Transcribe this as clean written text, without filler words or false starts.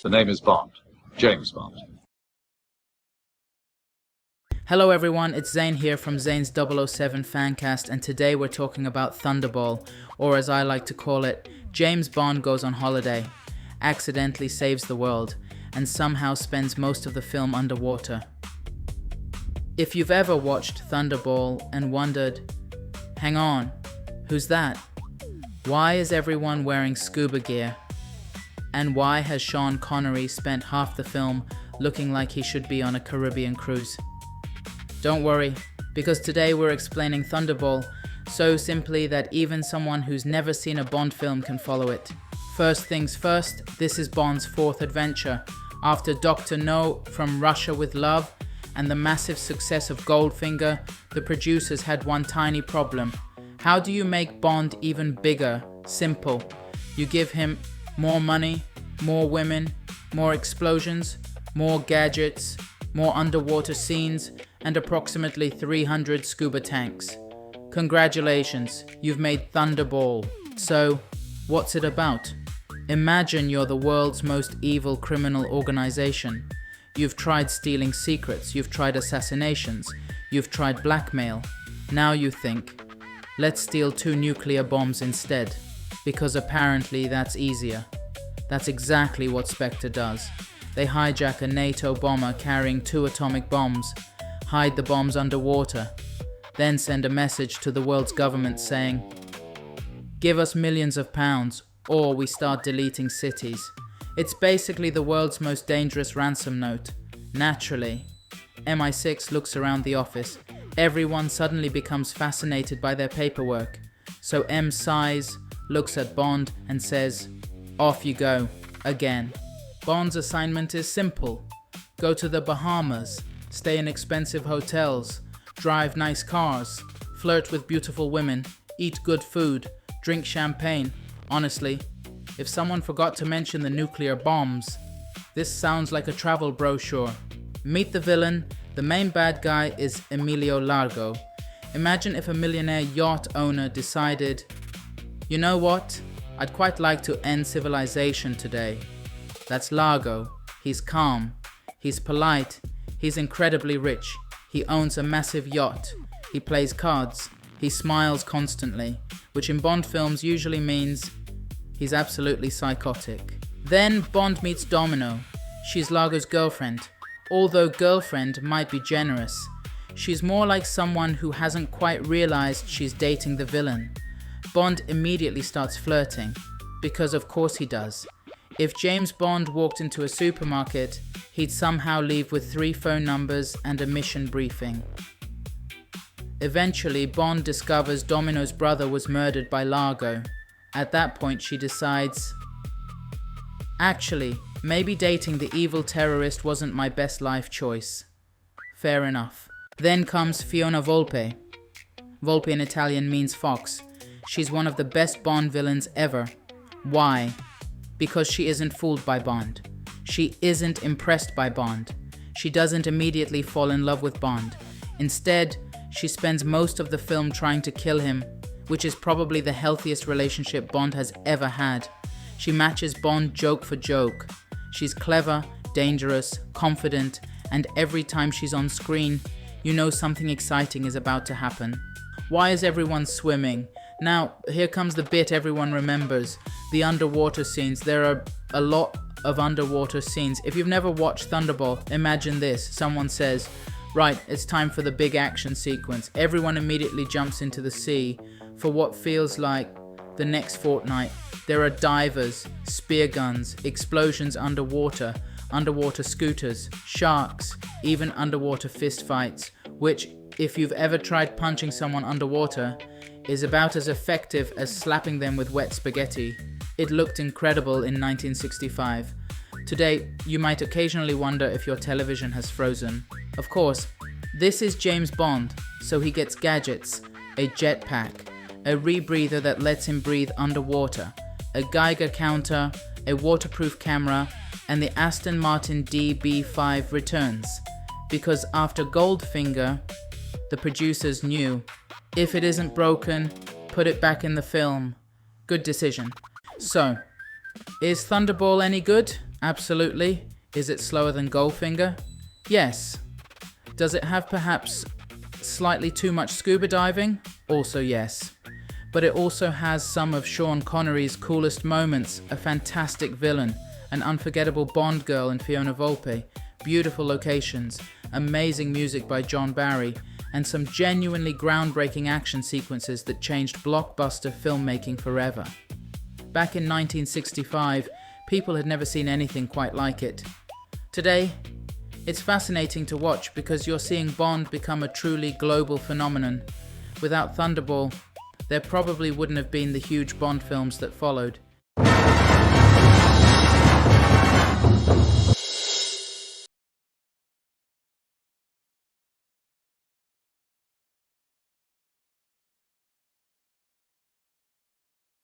The name is Bond. James Bond. Hello everyone, it's Zane here from Zane's 007 Fancast, and today we're talking about Thunderball, or as I like to call it, James Bond goes on holiday, accidentally saves the world, and somehow spends most of the film underwater. If you've ever watched Thunderball and wondered, hang on, who's that? Why is everyone wearing scuba gear? And why has Sean Connery spent half the film looking like he should be on a Caribbean cruise? Don't worry, because today we're explaining Thunderball so simply that even someone who's never seen a Bond film can follow it. First things first, this is Bond's fourth adventure. After Dr. No, From Russia with Love, and the massive success of Goldfinger, the producers had one tiny problem. How do you make Bond even bigger? Simple. You give him more money, more women, more explosions, more gadgets, more underwater scenes, and approximately 300 scuba tanks. Congratulations, you've made Thunderball. So, what's it about? Imagine you're the world's most evil criminal organization. You've tried stealing secrets, you've tried assassinations, you've tried blackmail. Now you think, let's steal 2 nuclear bombs instead, because apparently that's easier. That's exactly what SPECTRE does. They hijack a NATO bomber carrying 2 atomic bombs, hide the bombs underwater, then send a message to the world's government saying, give us millions of pounds or we start deleting cities. It's basically the world's most dangerous ransom note. Naturally, MI6 looks around the office. Everyone suddenly becomes fascinated by their paperwork. So M sighs, looks at Bond and says, off you go, again. Bond's assignment is simple. Go to the Bahamas, stay in expensive hotels, drive nice cars, flirt with beautiful women, eat good food, drink champagne. Honestly, if someone forgot to mention the nuclear bombs, this sounds like a travel brochure. Meet the villain. The main bad guy is Emilio Largo. Imagine if a millionaire yacht owner decided, you know what? I'd quite like to end civilization today. That's Largo. He's calm. He's polite. He's incredibly rich. He owns a massive yacht. He plays cards. He smiles constantly, which in Bond films usually means he's absolutely psychotic. Then Bond meets Domino. She's Largo's girlfriend. Although girlfriend might be generous, she's more like someone who hasn't quite realized she's dating the villain. Bond immediately starts flirting, because of course he does. If James Bond walked into a supermarket, he'd somehow leave with 3 phone numbers and a mission briefing. Eventually, Bond discovers Domino's brother was murdered by Largo. At that point, she decides, actually, maybe dating the evil terrorist wasn't my best life choice. Fair enough. Then comes Fiona Volpe. Volpe in Italian means fox. She's one of the best Bond villains ever. Why? Because she isn't fooled by Bond. She isn't impressed by Bond. She doesn't immediately fall in love with Bond. Instead, she spends most of the film trying to kill him, which is probably the healthiest relationship Bond has ever had. She matches Bond joke for joke. She's clever, dangerous, confident, and every time she's on screen, you know something exciting is about to happen. Why is everyone swimming? Now, here comes the bit everyone remembers, the underwater scenes. There are a lot of underwater scenes. If you've never watched Thunderball, imagine this. Someone says, right, it's time for the big action sequence. Everyone immediately jumps into the sea for what feels like the next fortnight. There are divers, spear guns, explosions underwater, underwater scooters, sharks, even underwater fist fights, which, if you've ever tried punching someone underwater, is about as effective as slapping them with wet spaghetti. It looked incredible in 1965. Today, you might occasionally wonder if your television has frozen. Of course, this is James Bond, so he gets gadgets, a jetpack, a rebreather that lets him breathe underwater, a Geiger counter, a waterproof camera, and the Aston Martin DB5 returns. Because after Goldfinger, the producers knew, if it isn't broken, put it back in the film. Good decision. So, is Thunderball any good? Absolutely. Is it slower than Goldfinger? Yes. Does it have perhaps slightly too much scuba diving? Also yes. But it also has some of Sean Connery's coolest moments, a fantastic villain, an unforgettable Bond girl in Fiona Volpe, beautiful locations, amazing music by John Barry, and some genuinely groundbreaking action sequences that changed blockbuster filmmaking forever. Back in 1965, people had never seen anything quite like it. Today, it's fascinating to watch because you're seeing Bond become a truly global phenomenon. Without Thunderball, there probably wouldn't have been the huge Bond films that followed.